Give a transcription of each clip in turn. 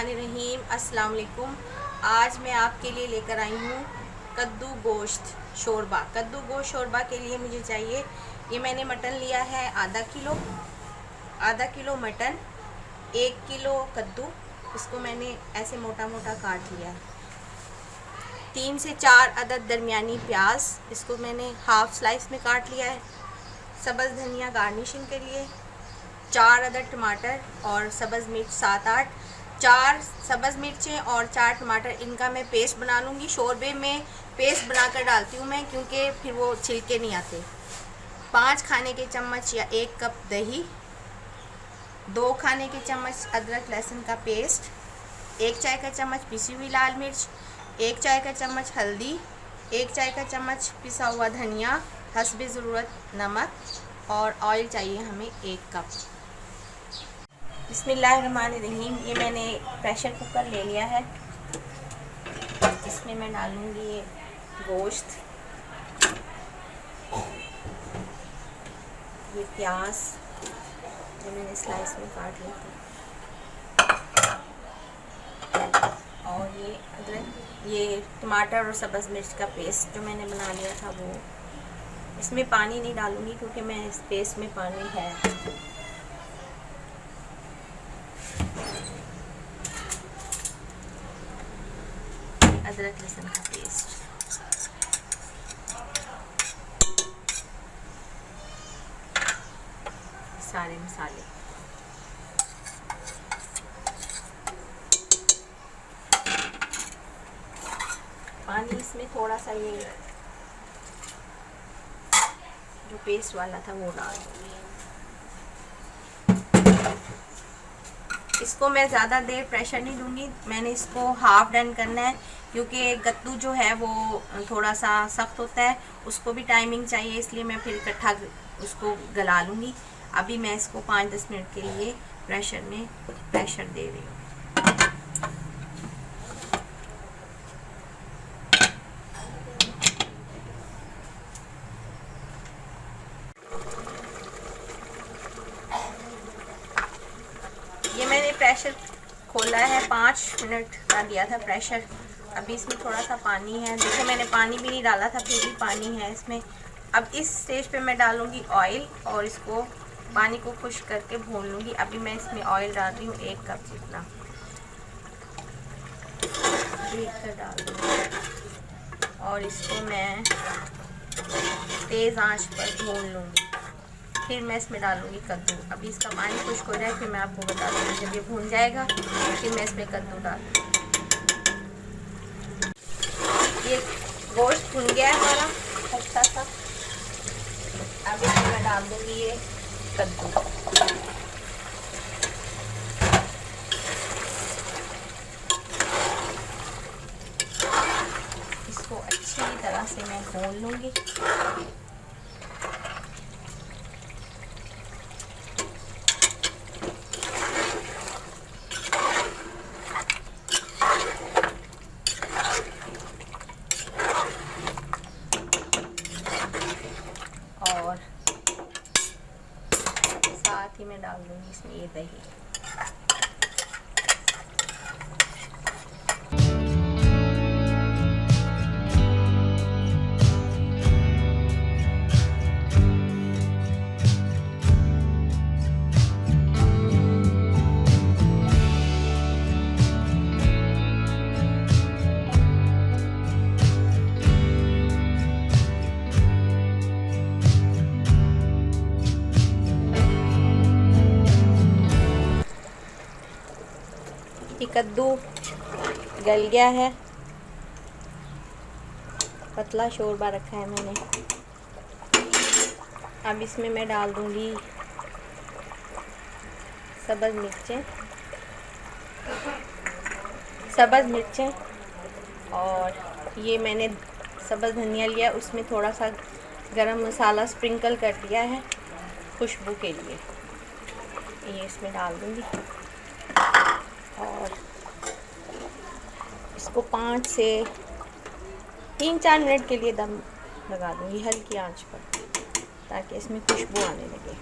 बिस्मिल्लाहिर्रहमानिर्रहीम। अस्सलाम वालेकुम। आज मैं आपके लिए लेकर आई हूँ कद्दू गोश्त शोरबा। कद्दू गोश्त शोरबा के लिए मुझे चाहिए, ये मैंने मटन लिया है आधा किलो मटन, 1 किलो कद्दू। इसको मैंने ऐसे मोटा मोटा काट लिया है। 3 से 4 अदद दरमियानी प्याज, इसको मैंने हाफ स्लाइस में काट लिया है। सब्ज़ धनिया गार्निशिंग के लिए, 4 अदद टमाटर और सब्ज़ मिर्च 7-8, 4 सब्ज़ मिर्चें और 4 टमाटर, इनका मैं पेस्ट बना लूँगी। शोरबे में पेस्ट बनाकर डालती हूँ मैं, क्योंकि फिर वो छिलके नहीं आते। 5 खाने के चम्मच या 1 कप दही, 2 खाने के चम्मच अदरक लहसुन का पेस्ट, 1 चाय का चम्मच पिसी हुई लाल मिर्च, 1 चाय का चम्मच हल्दी, 1 चाय का चम्मच पिसा हुआ धनिया, हस्बे ज़रूरत नमक, और ऑयल चाहिए हमें 1 कप। बिस्मिल्लाहिर्रहमानिर्रहीम। ये मैंने प्रेशर कुकर ले लिया है। इसमें मैं डालूँगी ये गोश्त, ये प्याज जो मैंने स्लाइस में काट ली थी, और ये अदरक, ये टमाटर और सब्ज़ मिर्च का पेस्ट जो मैंने बना लिया था वो। इसमें पानी नहीं डालूँगी क्योंकि मैं इस पेस्ट में पानी है। अदरक लहसुन का पेस्ट, सारे मसाले, पानी इसमें थोड़ा सा ये जो पेस्ट वाला था वो डाल दूँगी। इसको मैं ज़्यादा देर प्रेशर नहीं दूँगी, मैंने इसको हाफ डन करना है, क्योंकि कद्दू जो है वो थोड़ा सा सख्त होता है, उसको भी टाइमिंग चाहिए, इसलिए मैं फिर इकट्ठा उसको गला लूँगी। अभी मैं इसको 5-10 मिनट के लिए प्रेशर में प्रेशर दे रही हूँ। ये मैंने प्रेशर खोला है, 5 मिनट का दिया था प्रेशर। अभी इसमें थोड़ा सा पानी है, देखो मैंने पानी भी नहीं डाला था, फिर भी पानी है इसमें। अब इस स्टेज पे मैं डालूँगी ऑयल और इसको पानी को खुश्क करके भून लूँगी। अभी मैं इसमें ऑयल डाल रही हूँ 1 कप जितना, डाल दूँगी, और इसको मैं तेज़ आंच पर भून लूँगी। फिर मैं इसमें डालूँगी कद्दू। अभी इसका पानी खुश्क हो जाए फिर मैं आपको बता दूँगी। जब ये भून जाएगा फिर मैं इसमें कद्दू डालूँगी। ये गोश्त भुन गया है हमारा अच्छा सा। अब इसमें मैं डाल दूँगी ये कद्दू। इसको अच्छी तरह से मैं भून लूँगी। और साथ ही मैं डाल दूँगी इसमें ये दही। कद्दू गल गया है, पतला शोरबा रखा है मैंने। अब इसमें मैं डाल दूंगी सब्ज़ मिर्चें, और ये मैंने सब्ज़ धनिया लिया, उसमें थोड़ा सा गरम मसाला स्प्रिंकल कर दिया है खुशबू के लिए। ये इसमें डाल दूंगी और इसको 5 से 3-4 मिनट के लिए दम लगा दूँगी हल्की आंच पर, ताकि इसमें खुशबू आने लगे।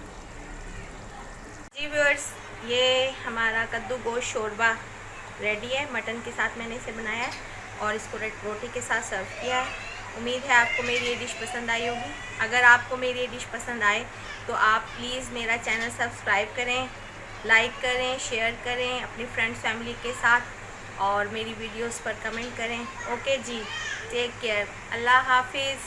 जी व्यूअर्स, ये हमारा कद्दू गोश्त शोरबा रेडी है। मटन के साथ मैंने इसे बनाया है और इसको रेड रोटी के साथ सर्व किया है। उम्मीद है आपको मेरी ये डिश पसंद आई होगी। अगर आपको मेरी ये डिश पसंद आए तो आप प्लीज़ मेरा चैनल सब्सक्राइब करें, लाइक करें, शेयर करें अपनी फ्रेंड्स फैमिली के साथ और मेरी वीडियोस पर कमेंट करें। ओके जी, टेक केयर, अल्लाह हाफिज़।